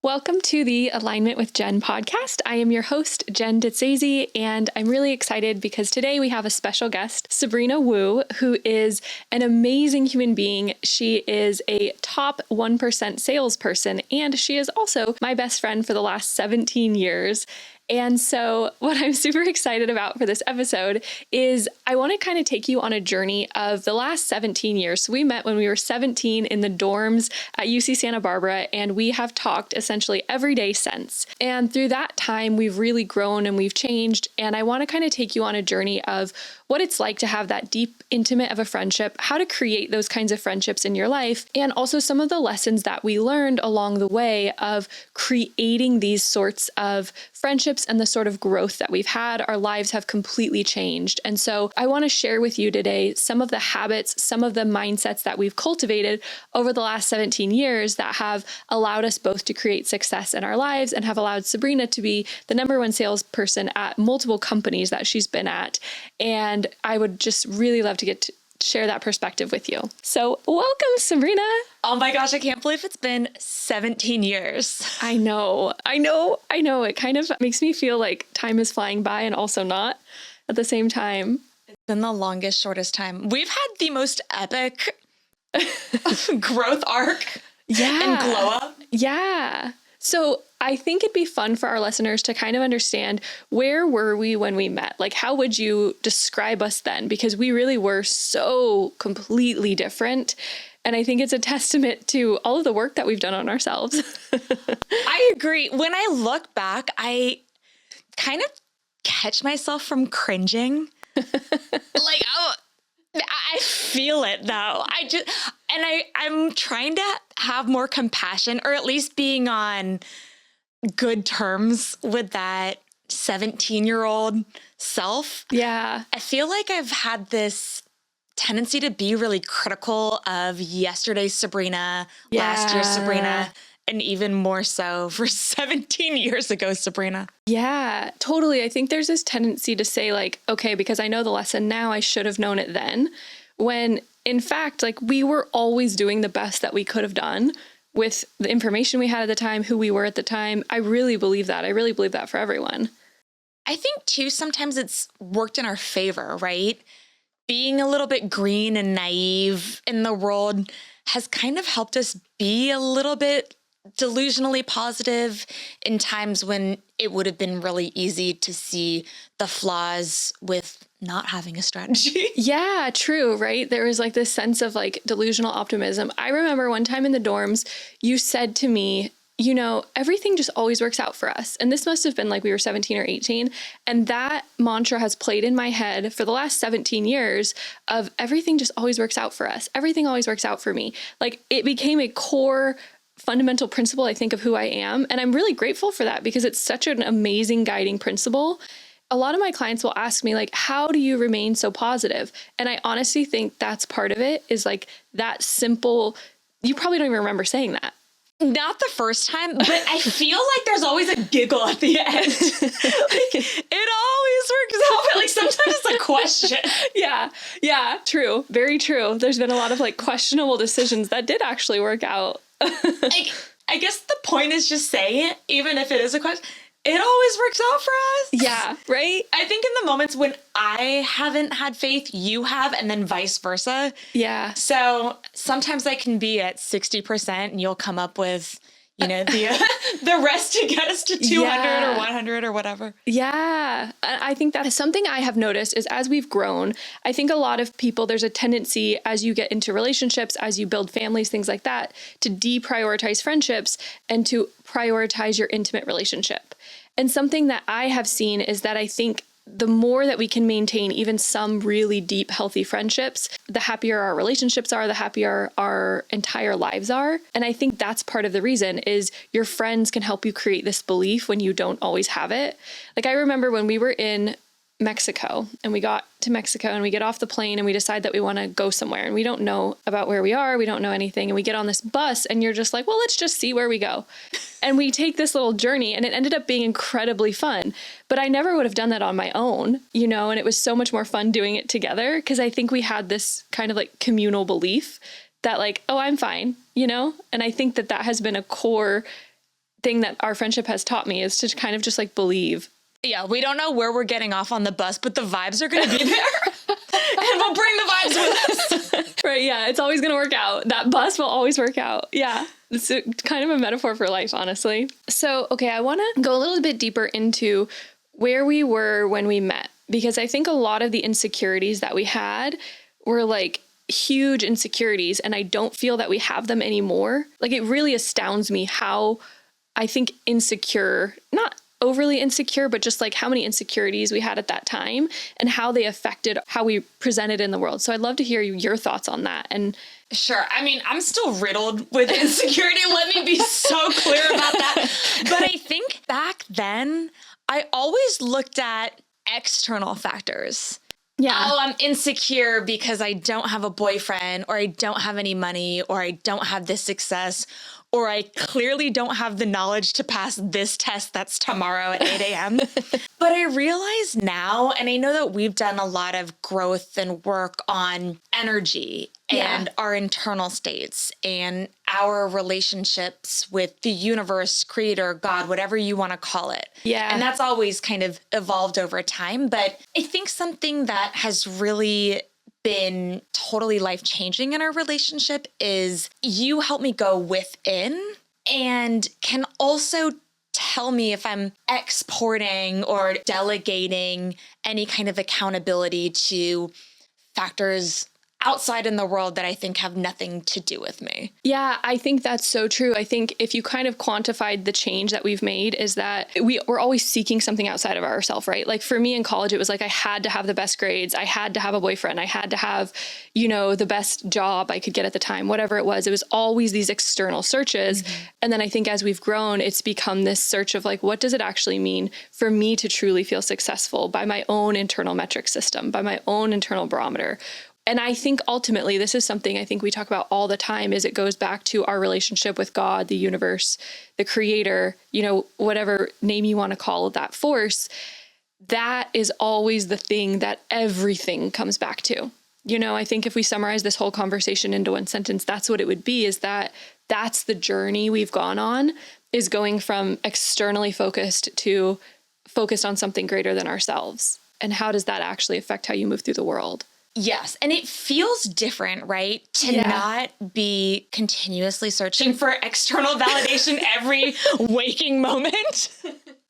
Welcome to the Alignment with Jen podcast. I am your host, Jen Ditzazy, and I'm really excited because today we have a special guest, Sabrina Wuu, who is an amazing human being. She is a top 1% salesperson, and she is also my best friend for the last 17 years. And so what I'm super excited about for this episode is I want to kind of take you on a journey of the last 17 years. So we met when we were 17 in the dorms at UC Santa Barbara, and we have talked essentially every day since. And through that time, we've really grown and we've changed. And I want to kind of take you on a journey of what it's like to have that deep, intimate of a friendship, how to create those kinds of friendships in your life, and also some of the lessons that we learned along the way of creating these sorts of friendships and the sort of growth that we've had. Our lives have completely changed. And so I want to share with you today some of the habits, some of the mindsets that we've cultivated over the last 17 years that have allowed us both to create success in our lives and have allowed Sabrina to be the #1 salesperson at multiple companies that she's been at. And I would just really love to get to share that perspective with you. So welcome, Sabrina. Oh my gosh, I can't believe it's been 17 years. I know. It kind of makes me feel like time is flying by and also not at the same time. It's been the longest, shortest time. We've had the most epic growth arc and glow up. Yeah. So I think it'd be fun for our listeners to kind of understand, where were we when we met? Like, how would you describe us then? Because we really were so completely different. And I think it's a testament to all of the work that we've done on ourselves. I agree. When I look back, I kind of catch myself from cringing. I feel it though. I'm trying to have more compassion, or at least being on good terms with that 17-year-old self. Yeah. I feel like I've had this tendency to be really critical of yesterday's Sabrina, last year's Sabrina, and even more so for 17 years ago, Sabrina. Yeah, totally. I think there's this tendency to say like, okay, because I know the lesson now, I should have known it then. When in fact, like, we were always doing the best that we could have done with the information we had at the time, who we were at the time. I really believe that. I really believe that for everyone. I think too, sometimes it's worked in our favor, right? Being a little bit green and naive in the world has kind of helped us be a little bit delusionally positive in times when it would have been really easy to see the flaws with not having a strategy. Yeah, true, right? There was like this sense of like delusional optimism. I remember one time in the dorms, you said to me, you know, everything just always works out for us. And this must have been like we were 17 or 18. And that mantra has played in my head for the last 17 years of everything just always works out for us. Everything always works out for me. Like, it became a core fundamental principle, I think, of who I am. And I'm really grateful for that because it's such an amazing guiding principle. A lot of my clients will ask me, like, how do you remain so positive? And I honestly think that's part of it, is like that simple. You probably don't even remember saying that. Not the first time, but I feel like there's always a giggle at the end. Like, it always works out, but like sometimes it's a question. Yeah, true. Very true. There's been a lot of like questionable decisions that did actually work out. I guess the point is just saying it, even if it is a question. It always works out for us. Yeah, right? I think in the moments when I haven't had faith, you have, and then vice versa. Yeah. So sometimes I can be at 60% and you'll come up with, you know, the rest to get us to 200 or 100 or whatever. Yeah. I think that is something I have noticed is as we've grown, I think a lot of people, there's a tendency as you get into relationships, as you build families, things like that, to deprioritize friendships and to prioritize your intimate relationship. And something that I have seen is that I think the more that we can maintain even some really deep, healthy friendships, the happier our relationships are, the happier our entire lives are. And I think that's part of the reason is your friends can help you create this belief when you don't always have it. Like, I remember when we were in Mexico and we got to Mexico and we get off the plane and we decide that we want to go somewhere and we don't know about where we are. We don't know anything. And we get on this bus and you're just like, well, let's just see where we go. And we take this little journey and it ended up being incredibly fun. But I never would have done that on my own, you know, and it was so much more fun doing it together because I think we had this kind of like communal belief that like, oh, I'm fine, you know? And I think that that has been a core thing that our friendship has taught me is to kind of just like believe. Yeah, we don't know where we're getting off on the bus, but the vibes are going to be there. And we'll bring the vibes with us. Right, yeah, it's always going to work out. That bus will always work out. Yeah, it's kind of a metaphor for life, honestly. So, okay, I want to go a little bit deeper into where we were when we met, because I think a lot of the insecurities that we had were like huge insecurities, and I don't feel that we have them anymore. Like, it really astounds me how I think insecure, not overly insecure, but just like how many insecurities we had at that time and how they affected how we presented in the world. So I'd love to hear your thoughts on that. And sure. I mean, I'm still riddled with insecurity. Let me be so clear about that. But I think back then, I always looked at external factors. yeah, Oh, I'm insecure because I don't have a boyfriend, or I don't have any money, or I don't have this success, or I clearly don't have the knowledge to pass this test that's tomorrow at 8 a.m. But I realize now, and I know that we've done a lot of growth and work on energy and our internal states and our relationships with the universe, creator, God, whatever you want to call it. Yeah. And that's always kind of evolved over time. But I think something that has really been totally life-changing in our relationship is you help me go within and can also tell me if I'm exporting or delegating any kind of accountability to factors outside in the world that I think have nothing to do with me. Yeah, I think that's so true. I think if you kind of quantified the change that we've made is that we're always seeking something outside of ourselves, right? Like for me in college, it was like I had to have the best grades. I had to have a boyfriend. I had to have, the best job I could get at the time, whatever it was. It was always these external searches. Mm-hmm. And then I think as we've grown, it's become this search of like, what does it actually mean for me to truly feel successful by my own internal metric system, by my own internal barometer? And I think ultimately, this is something I think we talk about all the time, is it goes back to our relationship with God, the universe, the creator, whatever name you want to call that force. That is always the thing that everything comes back to. I think if we summarize this whole conversation into one sentence, that's what it would be, is that that's the journey we've gone on, is going from externally focused to focused on something greater than ourselves. And how does that actually affect how you move through the world? Yes. And it feels different, right? To not be continuously searching for external validation every waking moment.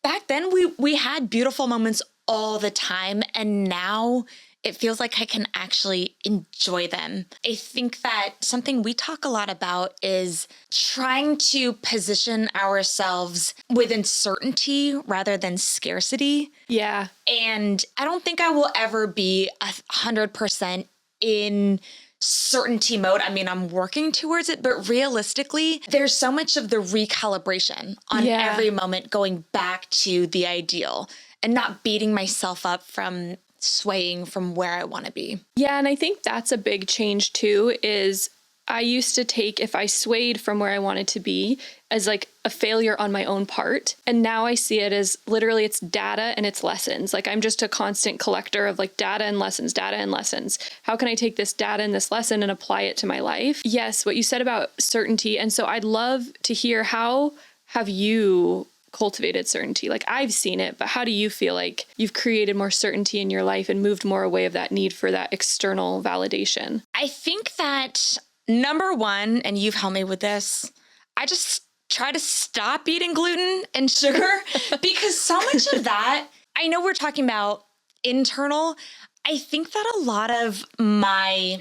Back then, we had beautiful moments all the time. And now it feels like I can actually enjoy them. I think that something we talk a lot about is trying to position ourselves within certainty rather than scarcity. Yeah. And I don't think I will ever be 100% in certainty mode. I mean, I'm working towards it, but realistically, there's so much of the recalibration on every moment going back to the ideal and not beating myself up from swaying from where I want to be. Yeah. And I think that's a big change too, is I used to take, if I swayed from where I wanted to be, as like a failure on my own part. And now I see it as literally it's data and it's lessons. Like I'm just a constant collector of like data and lessons, data and lessons. How can I take this data and this lesson and apply it to my life? Yes, what you said about certainty. And so I'd love to hear, how have you cultivated certainty? Like I've seen it, but how do you feel like you've created more certainty in your life and moved more away of that need for that external validation? I think that number one, and you've helped me with this, I just try to stop eating gluten and sugar because so much of that, I know we're talking about internal. I think that a lot of my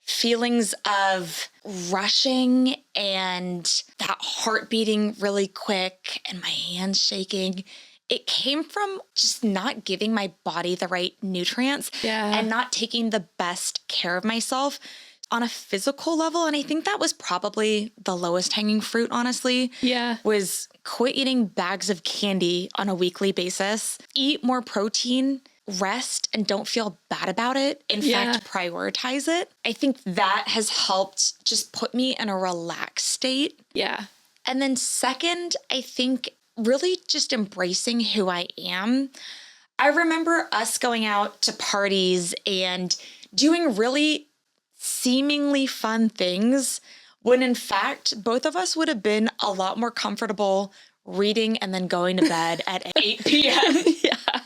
feelings of rushing and that heart beating really quick and my hands shaking, it came from just not giving my body the right nutrients and not taking the best care of myself on a physical level. And I think that was probably the lowest hanging fruit, honestly. Yeah. Was quit eating bags of candy on a weekly basis, eat more protein, rest, and don't feel bad about it. In fact, prioritize it. I think that has helped just put me in a relaxed state. Yeah. And then second, I think really just embracing who I am. I remember us going out to parties and doing really seemingly fun things when in fact, both of us would have been a lot more comfortable reading and then going to bed at 8 p.m. Yeah.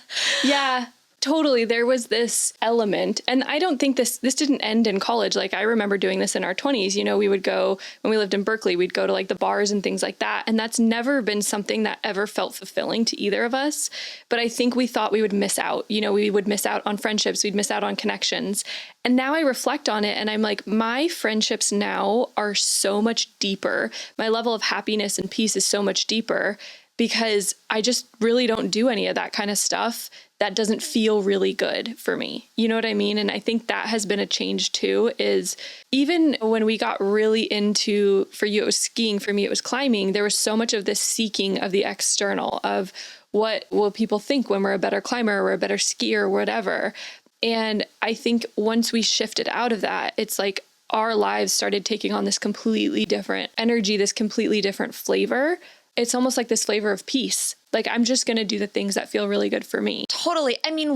Yeah. Totally. There was this element, and I don't think this didn't end in college. Like, I remember doing this in our 20s. You know, we would go, when we lived in Berkeley, we'd go to like the bars and things like that. And that's never been something that ever felt fulfilling to either of us. But I think we thought we would miss out. You know, we would miss out on friendships. We'd miss out on connections. And now I reflect on it and I'm like, my friendships now are so much deeper. My level of happiness and peace is so much deeper because I just really don't do any of that kind of stuff that doesn't feel really good for me. You know what I mean? And I think that has been a change too, is even when we got really into, for you, it was skiing, for me, it was climbing, there was so much of this seeking of the external, of what will people think when we're a better climber or a better skier or whatever. And I think once we shifted out of that, it's like our lives started taking on this completely different energy, this completely different flavor. It's almost like this flavor of peace. Like, I'm just going to do the things that feel really good for me. Totally. I mean,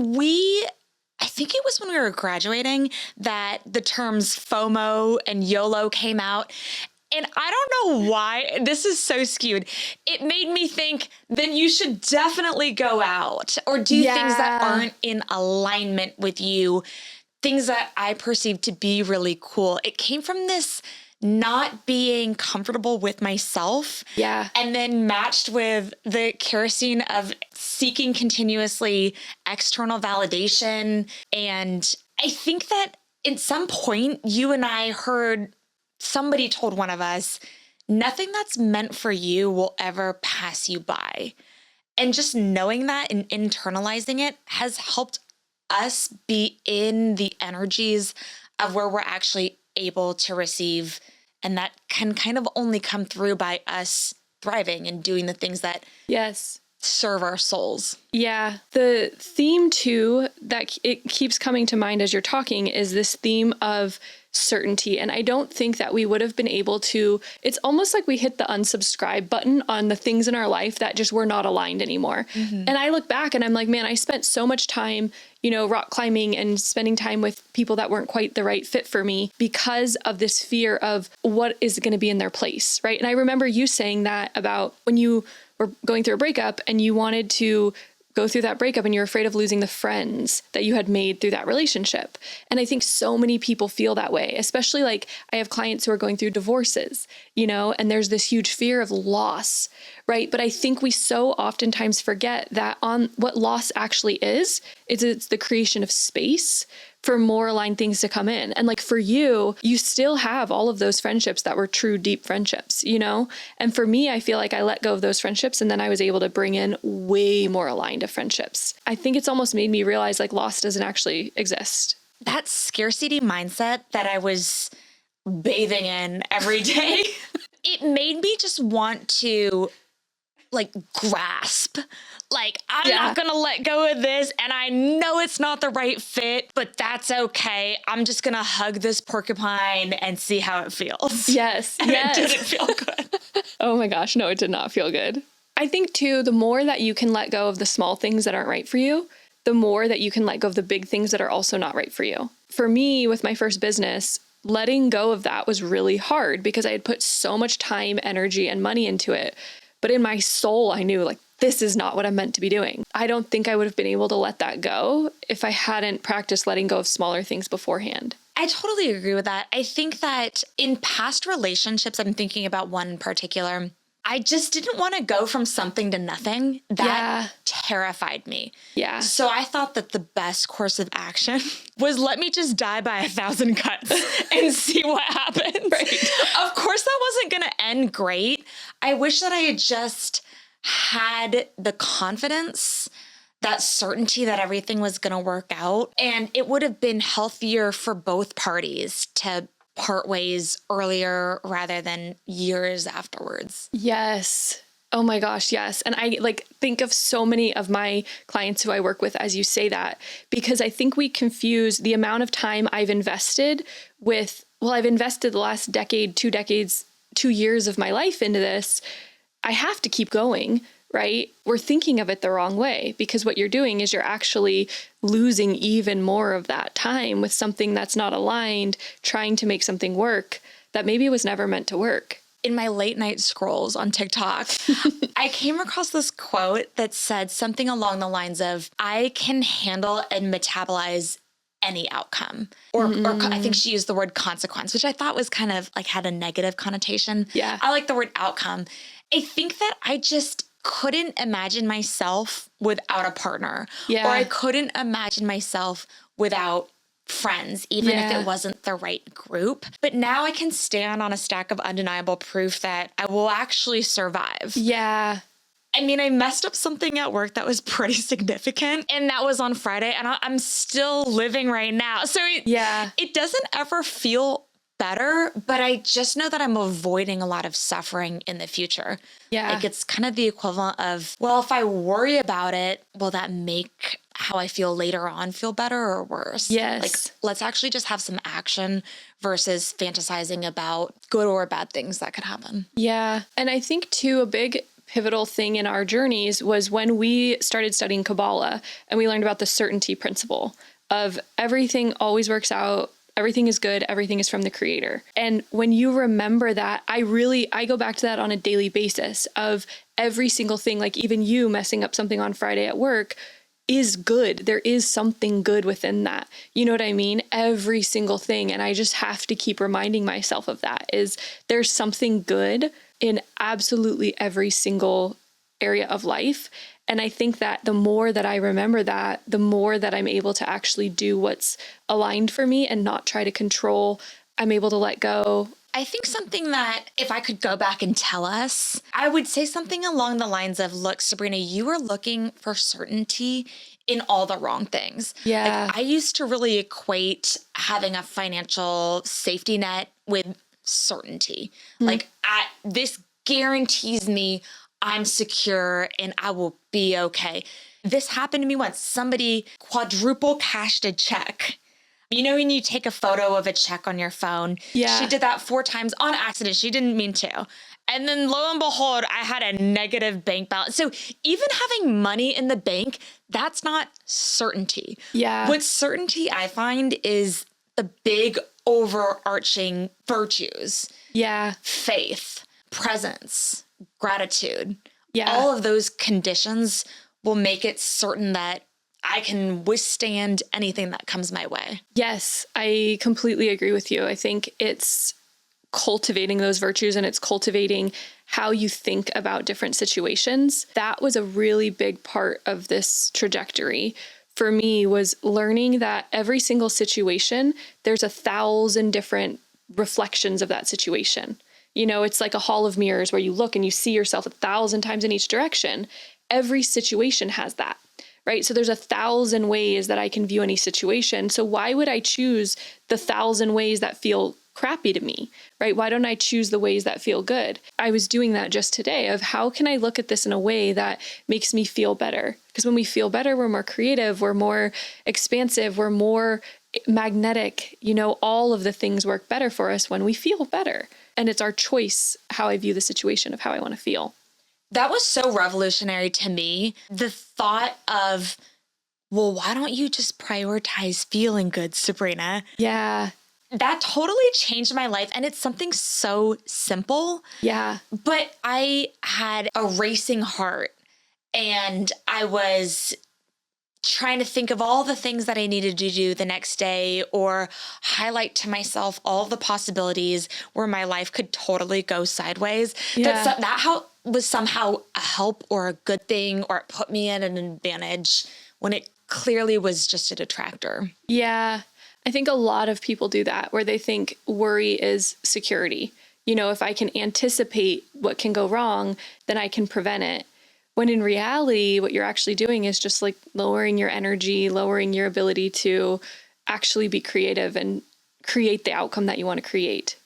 I think it was when we were graduating that the terms FOMO and YOLO came out. And I don't know why, this is so skewed. It made me think, then you should definitely go out or do things that aren't in alignment with you, things that I perceive to be really cool. It came from this not being comfortable with myself. Yeah. And then matched with the kerosene of seeking continuously external validation. And I think that at some point you and I heard somebody told one of us, nothing that's meant for you will ever pass you by. And just knowing that and internalizing it has helped us be in the energies of where we're actually able to receive. And that can kind of only come through by us thriving and doing the things that serve our souls. Yeah. The theme too, that it keeps coming to mind as you're talking, is this theme of certainty. And I don't think that we would have been able to, it's almost like we hit the unsubscribe button on the things in our life that just were not aligned anymore. Mm-hmm. And I look back and I'm like, man, I spent so much time, you know, rock climbing and spending time with people that weren't quite the right fit for me because of this fear of what is going to be in their place. Right. And I remember you saying that about when you were going through a breakup and you wanted to go through that breakup and you're afraid of losing the friends that you had made through that relationship. And I think so many people feel that way, especially like I have clients who are going through divorces, you know, and there's this huge fear of loss, right? But I think we so oftentimes forget that on what loss actually is it's the creation of space for more aligned things to come in. And like for you, you still have all of those friendships that were true, deep friendships, you know? And for me, I feel like I let go of those friendships and then I was able to bring in way more aligned of friendships. I think it's almost made me realize like loss doesn't actually exist. That scarcity mindset that I was bathing in every day, it made me just want to like grasp. Like, I'm not going to let go of this. And I know it's not the right fit, but that's okay. I'm just going to hug this porcupine and see how it feels. Yes. And it didn't feel good. Oh my gosh. No, it did not feel good. I think too, the more that you can let go of the small things that aren't right for you, the more that you can let go of the big things that are also not right for you. For me, with my first business, letting go of that was really hard because I had put so much time, energy, and money into it. But in my soul, I knew like, this is not what I'm meant to be doing. I don't think I would have been able to let that go if I hadn't practiced letting go of smaller things beforehand. I totally agree with that. I think that in past relationships, I'm thinking about one in particular, I just didn't want to go from something to nothing. That terrified me. Yeah. So I thought that the best course of action was let me just die by 1,000 cuts and see what happens. Right. Of course, that wasn't going to end great. I wish that I had just had the confidence, that certainty that everything was going to work out. And it would have been healthier for both parties to part ways earlier rather than years afterwards. Yes. Oh my gosh, yes. And I like think of so many of my clients who I work with as you say that, because I think we confuse the amount of time I've invested with, well, I've invested the last decade, 2 decades, 2 years of my life into this. I have to keep going, right? We're thinking of it the wrong way because what you're doing is you're actually losing even more of that time with something that's not aligned, trying to make something work that maybe was never meant to work. In my late night scrolls on TikTok, I came across this quote that said something along the lines of, I can handle and metabolize any outcome. Or I think she used the word consequence, which I thought was kind of like had a negative connotation. Yeah. I like the word outcome. I think that I just couldn't imagine myself without a partner. Yeah. Or I couldn't imagine myself without friends, even if it wasn't the right group. But now I can stand on a stack of undeniable proof that I will actually survive. Yeah. I mean, I messed up something at work that was pretty significant, and that was on Friday, and I'm still living right now. So it doesn't ever feel better, but I just know that I'm avoiding a lot of suffering in the future. Yeah. Like it's kind of the equivalent of, well, if I worry about it, will that make how I feel later on feel better or worse? Yes. Like, let's actually just have some action versus fantasizing about good or bad things that could happen. Yeah. And I think too, a big pivotal thing in our journeys was when we started studying Kabbalah and we learned about the certainty principle of everything always works out. Everything is good. Everything is from the creator. And when you remember that, I go back to that on a daily basis of every single thing, like even you messing up something on Friday at work is good. There is something good within that. You know what I mean? Every single thing. And I just have to keep reminding myself of that is there's something good in absolutely every single area of life. And I think that the more that I remember that, the more that I'm able to actually do what's aligned for me and not try to control. I'm able to let go. I think something that if I could go back and tell us, I would say something along the lines of, look, Sabrina, you are looking for certainty in all the wrong things. Yeah. Like I used to really equate having a financial safety net with certainty. Like this guarantees me I'm secure and I will be okay. This happened to me once. Somebody quadruple cashed a check. You know, when you take a photo of a check on your phone, she did that 4 times on accident. She didn't mean to. And then lo and behold, I had a negative bank balance. So even having money in the bank, that's not certainty. Yeah. What certainty I find is the big overarching virtues. Yeah. Faith, presence, gratitude. Yeah. All of those conditions will make it certain that I can withstand anything that comes my way. Yes, I completely agree with you. I think it's cultivating those virtues and it's cultivating how you think about different situations. That was a really big part of this trajectory for me, was learning that every single situation, there's 1,000 different reflections of that situation. You know, it's like a hall of mirrors where you look and you see yourself 1,000 times in each direction. Every situation has that, right? So there's 1,000 ways that I can view any situation. So why would I choose the 1,000 ways that feel crappy to me, right? Why don't I choose the ways that feel good? I was doing that just today of how can I look at this in a way that makes me feel better? Because when we feel better, we're more creative, we're more expansive, we're more magnetic. You know, all of the things work better for us when we feel better. And it's our choice how I view the situation of how I want to feel. That was so revolutionary to me. The thought of, well, why don't you just prioritize feeling good, Sabrina? Yeah. That totally changed my life. And it's something so simple. Yeah. But I had a racing heart and I was trying to think of all the things that I needed to do the next day or highlight to myself all the possibilities where my life could totally go sideways. Yeah. That was somehow a help or a good thing, or it put me at an advantage when it clearly was just a detractor. Yeah. I think a lot of people do that where they think worry is security. You know, if I can anticipate what can go wrong, then I can prevent it. When in reality, what you're actually doing is just like lowering your energy, lowering your ability to actually be creative and create the outcome that you want to create.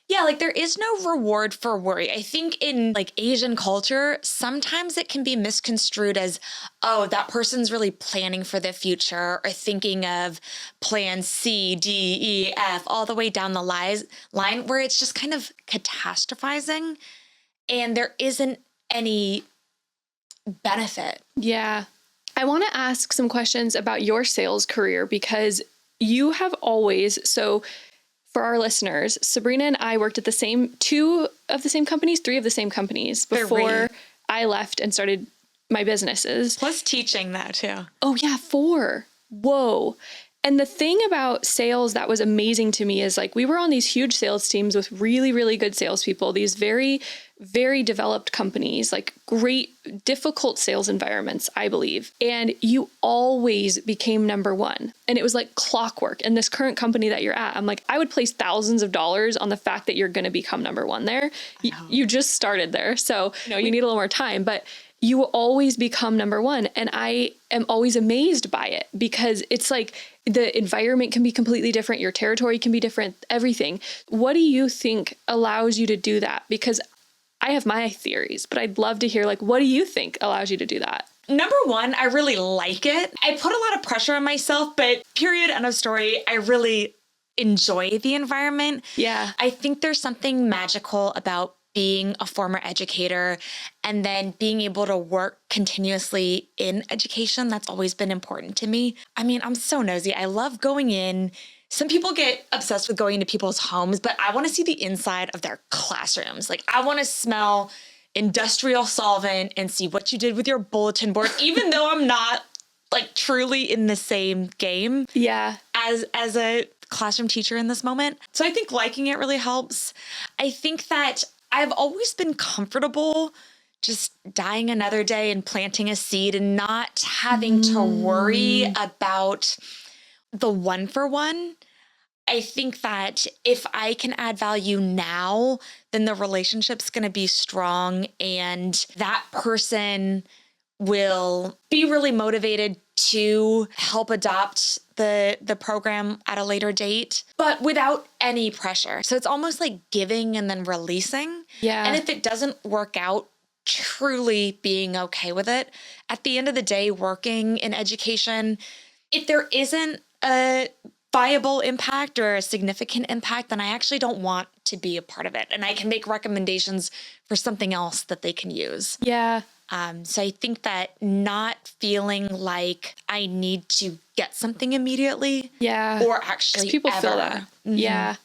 Yeah, like there is no reward for worry. I think in like Asian culture, sometimes it can be misconstrued as, oh, that person's really planning for the future or thinking of plan C, D, E, F, all the way down the line where it's just kind of catastrophizing and there isn't any benefit. Yeah. I want to ask some questions about your sales career because you have always, so for our listeners, Sabrina and I worked at three of the same companies before I left and started my businesses. Plus teaching that too. Oh yeah, 4. Whoa. And the thing about sales that was amazing to me is like we were on these huge sales teams with really, really good salespeople, these very, very developed companies, like great, difficult sales environments, I believe. And you always became number one. And it was like clockwork. And this current company that you're at, I'm like, I would place thousands of dollars on the fact that you're going to become number one there. You just started there. So, you need a little more time, but you will always become number one. And I am always amazed by it because it's like the environment can be completely different. Your territory can be different, everything. What do you think allows you to do that? Because I have my theories, but I'd love to hear, like, what do you think allows you to do that? Number one, I really like it. I put a lot of pressure on myself, but period, end of story. I really enjoy the environment. Yeah. I think there's something magical about being a former educator and then being able to work continuously in education. That's always been important to me. I mean, I'm so nosy. I love going in. Some people get obsessed with going into people's homes, but I want to see the inside of their classrooms. Like, I want to smell industrial solvent and see what you did with your bulletin board, even though I'm not like truly in the same game as a classroom teacher in this moment. So I think liking it really helps. I think that I've always been comfortable just dying another day and planting a seed and not having to worry about the one for one. I think that if I can add value now, then the relationship's going to be strong and that person will be really motivated to help adopt the program at a later date, but without any pressure. So it's almost like giving and then releasing. Yeah. And if it doesn't work out, truly being okay with it. At the end of the day, working in education, if there isn't a viable impact or a significant impact, then I actually don't want to be a part of it. And I can make recommendations for something else that they can use. Yeah. So I think that not feeling like I need to get something immediately. Yeah. Or actually people ever. feel that. Mm-hmm. Yeah.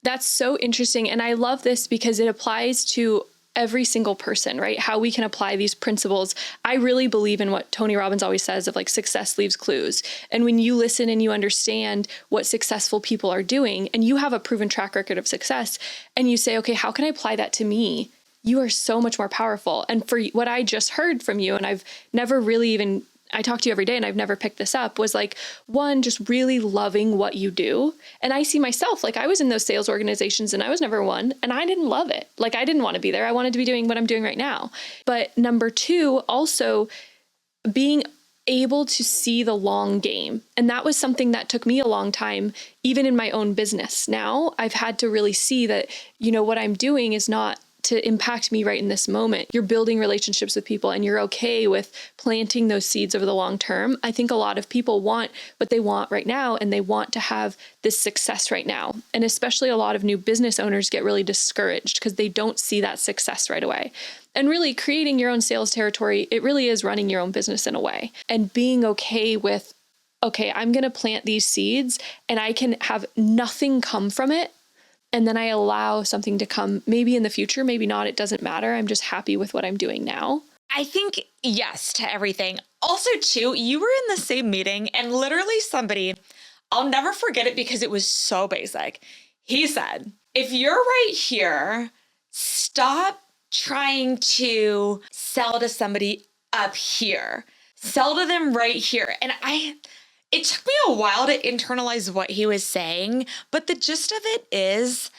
That's so interesting. And I love this because it applies to every single person, right? How we can apply these principles. I really believe in what Tony Robbins always says of like success leaves clues. And when you listen and you understand what successful people are doing and you have a proven track record of success and you say, okay, how can I apply that to me? You are so much more powerful. And for what I just heard from you, and I've never really even, I talk to you every day and I've never picked this up, was like, one, just really loving what you do. And I see myself, like I was in those sales organizations and I was number one and I didn't love it. Like I didn't want to be there. I wanted to be doing what I'm doing right now. But number two, also being able to see the long game. And that was something that took me a long time, even in my own business. Now I've had to really see that, what I'm doing is not to impact me right in this moment. You're building relationships with people and you're okay with planting those seeds over the long term. I think a lot of people want what they want right now and they want to have this success right now. And especially a lot of new business owners get really discouraged because they don't see that success right away. And really creating your own sales territory, it really is running your own business in a way and being okay with, okay, I'm going to plant these seeds and I can have nothing come from it. And then I allow something to come maybe in the future, maybe not. It doesn't matter. I'm just happy with what I'm doing now. I think yes to everything. Also, too, you were in the same meeting and literally somebody, I'll never forget it because it was so basic. He said, if you're right here, stop trying to sell to somebody up here. Sell to them right here. And it took me a while to internalize what he was saying, but the gist of it is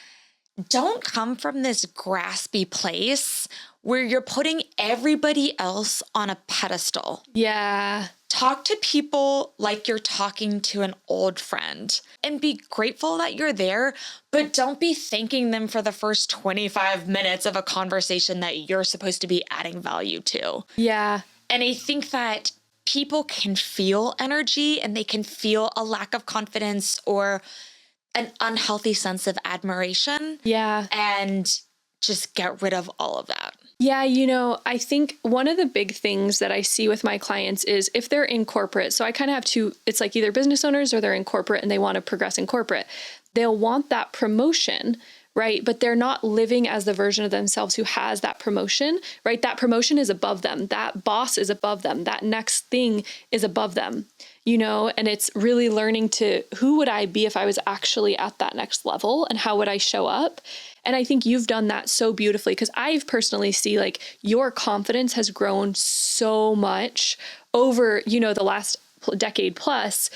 don't come from this graspy place where you're putting everybody else on a pedestal. Yeah. Talk to people like you're talking to an old friend and be grateful that you're there, but don't be thanking them for the first 25 minutes of a conversation that you're supposed to be adding value to. Yeah. And I think that people can feel energy and they can feel a lack of confidence or an unhealthy sense of admiration. Yeah. And just get rid of all of that. Yeah, I think one of the big things that I see with my clients is if they're in corporate, so I kind of have two, it's like either business owners or they're in corporate and they want to progress in corporate. They'll want that promotion, right? But they're not living as the version of themselves who has that promotion, right? That promotion is above them. That boss is above them. That next thing is above them, and it's really learning to who would I be if I was actually at that next level and how would I show up? And I think you've done that so beautifully because I've personally see like your confidence has grown so much over, the last decade plus.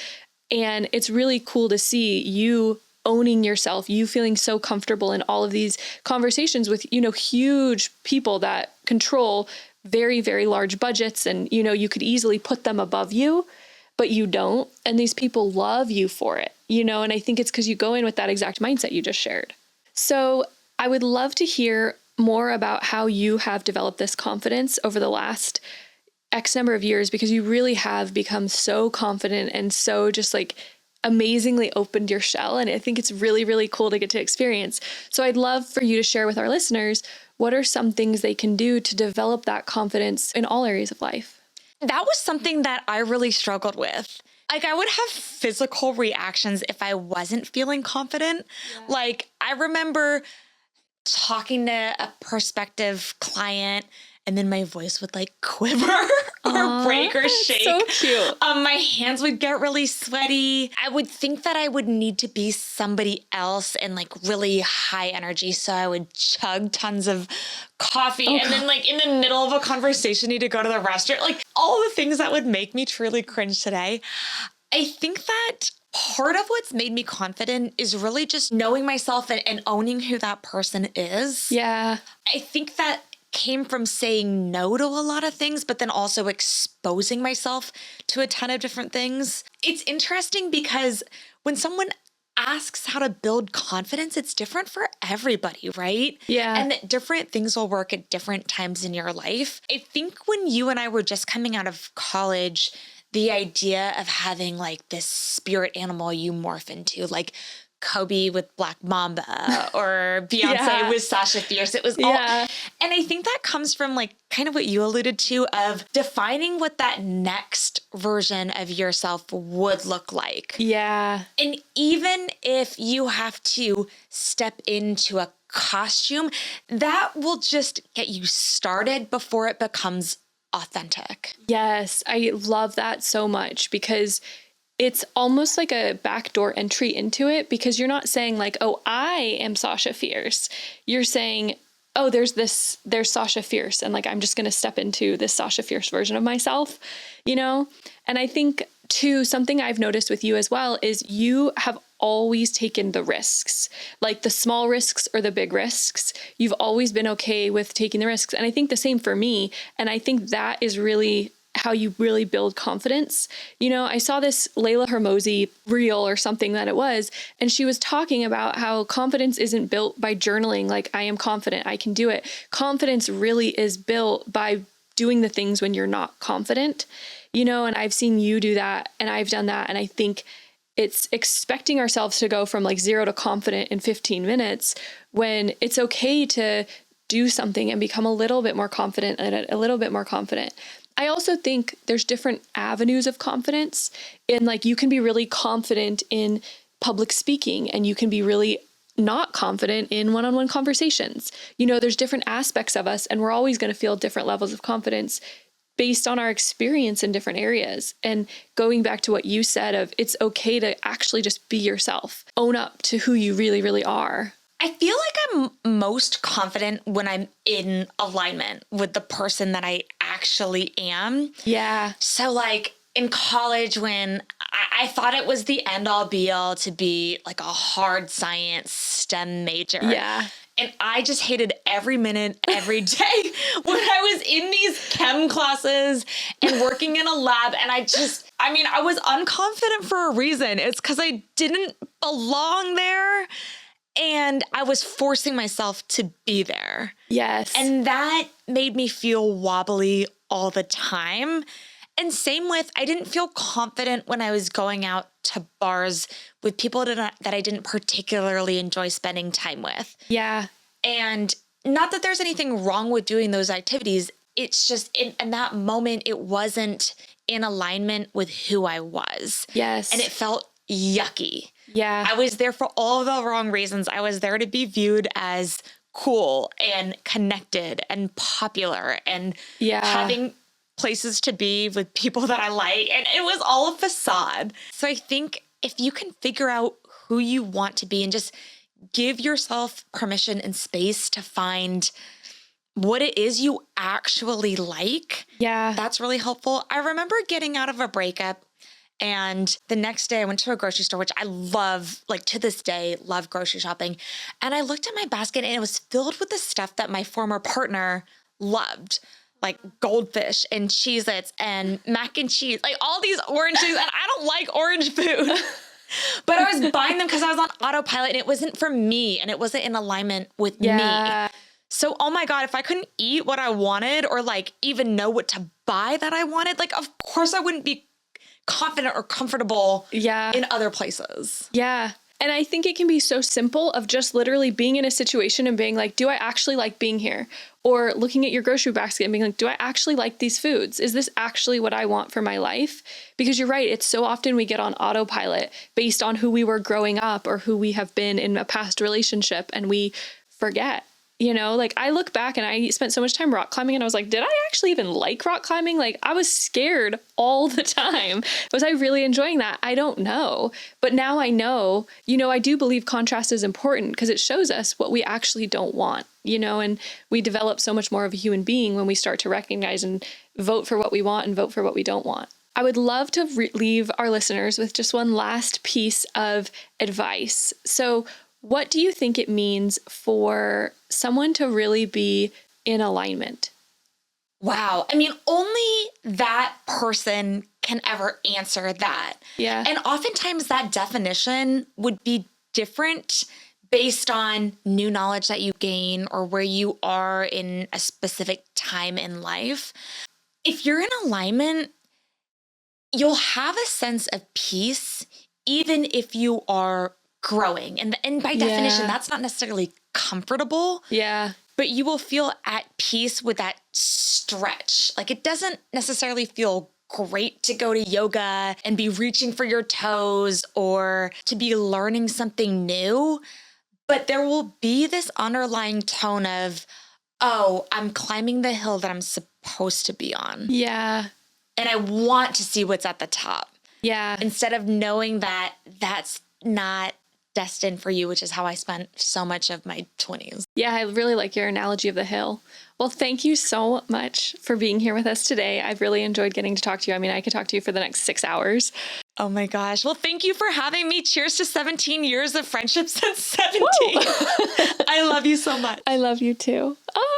And it's really cool to see you owning yourself, you feeling so comfortable in all of these conversations with, huge people that control very, very large budgets. And, you could easily put them above you, but you don't. And these people love you for it, and I think it's because you go in with that exact mindset you just shared. So I would love to hear more about how you have developed this confidence over the last X number of years, because you really have become so confident and so just like amazingly opened your shell. And I think it's really, really cool to get to experience. So I'd love for you to share with our listeners, what are some things they can do to develop that confidence in all areas of life? That was something that I really struggled with. Like I would have physical reactions if I wasn't feeling confident. Yeah. Like I remember talking to a prospective client and then my voice would like quiver or break or shake. So cute. My hands would get really sweaty. I would think that I would need to be somebody else and like really high energy. So I would chug tons of coffee and then like in the middle of a conversation need to go to the restroom. Like all the things that would make me truly cringe today. I think that part of what's made me confident is really just knowing myself and owning who that person is. Yeah. I think that came from saying no to a lot of things, but then also exposing myself to a ton of different things. It's interesting because when someone asks how to build confidence, it's different for everybody, right? Yeah. And that different things will work at different times in your life. I think when you and I were just coming out of college, the idea of having like this spirit animal you morph into, like Kobe with Black Mamba or Beyonce with Sasha Fierce. It was all, and I think that comes from like kind of what you alluded to of defining what that next version of yourself would look like. Yeah. And even if you have to step into a costume, that will just get you started before it becomes authentic. Yes. I love that so much because it's almost like a backdoor entry into it, because you're not saying like, oh, I am Sasha Fierce. You're saying, oh, there's Sasha Fierce. And like, I'm just going to step into this Sasha Fierce version of myself, And I think too, something I've noticed with you as well is you have always taken the risks, like the small risks or the big risks. You've always been okay with taking the risks. And I think the same for me. And I think that is really how you really build confidence. I saw this Layla Hermosi reel or something that it was, and she was talking about how confidence isn't built by journaling, like I am confident, I can do it. Confidence really is built by doing the things when you're not confident, and I've seen you do that and I've done that. And I think it's expecting ourselves to go from like 0 to confident in 15 minutes when it's okay to do something and become a little bit more confident and a little bit more confident. I also think there's different avenues of confidence, and like you can be really confident in public speaking and you can be really not confident in one-on-one conversations. There's different aspects of us and we're always going to feel different levels of confidence based on our experience in different areas. And going back to what you said of it's okay to actually just be yourself, own up to who you really, really are. I feel like I'm most confident when I'm in alignment with the person that I actually am. Yeah. So like in college when I thought it was the end all be all to be like a hard science STEM major. Yeah. And I just hated every minute, every day when I was in these chem classes and working in a lab. And I was unconfident for a reason. It's because I didn't belong there. And I was forcing myself to be there. Yes. And that made me feel wobbly all the time. And same with, I didn't feel confident when I was going out to bars with people that I didn't particularly enjoy spending time with. Yeah. And not that there's anything wrong with doing those activities. It's just in that moment, it wasn't in alignment with who I was. Yes. And it felt yucky. Yeah. I was there for all the wrong reasons. I was there to be viewed as cool and connected and popular and having places to be with people that I like. And it was all a facade. So I think if you can figure out who you want to be and just give yourself permission and space to find what it is you actually like, that's really helpful. I remember getting out of a breakup, and the next day I went to a grocery store, which I love, like to this day, love grocery shopping. And I looked at my basket and it was filled with the stuff that my former partner loved, like goldfish and Cheez-Its and mac and cheese, like all these orange things. And I don't like orange food. But I was buying them because I was on autopilot and it wasn't for me and it wasn't in alignment with me. So, oh my God, if I couldn't eat what I wanted or like even know what to buy that I wanted, like, of course I wouldn't be confident or comfortable in other places. Yeah. And I think it can be so simple of just literally being in a situation and being like, do I actually like being here? Or looking at your grocery basket and being like, do I actually like these foods? Is this actually what I want for my life? Because you're right. It's so often we get on autopilot based on who we were growing up or who we have been in a past relationship, and we forget. You know, like I look back and I spent so much time rock climbing and I was like, did I actually even like rock climbing? Like I was scared all the time. Was I really enjoying that? I don't know. But now I know, you know, I do believe contrast is important because it shows us what we actually don't want, you know, and we develop so much more of a human being when we start to recognize and vote for what we want and vote for what we don't want. I would love to leave our listeners with just one last piece of advice. So what do you think it means for someone to really be in alignment? Wow. I mean, only that person can ever answer that. Yeah. And oftentimes that definition would be different based on new knowledge that you gain or where you are in a specific time in life. If you're in alignment, you'll have a sense of peace, even if you are growing. And by definition, that's not necessarily comfortable. Yeah. But you will feel at peace with that stretch. Like it doesn't necessarily feel great to go to yoga and be reaching for your toes or to be learning something new. But there will be this underlying tone of, oh, I'm climbing the hill that I'm supposed to be on. Yeah. And I want to see what's at the top. Yeah. Instead of knowing that that's not destined for you, which is how I spent so much of my 20s. Yeah, I really like your analogy of the hill. Well, thank you so much for being here with us today. I've really enjoyed getting to talk to you. I mean, I could talk to you for the next 6 hours. Oh my gosh. Well, thank you for having me. Cheers to 17 years of friendship since 17. I love you so much. I love you too. Oh.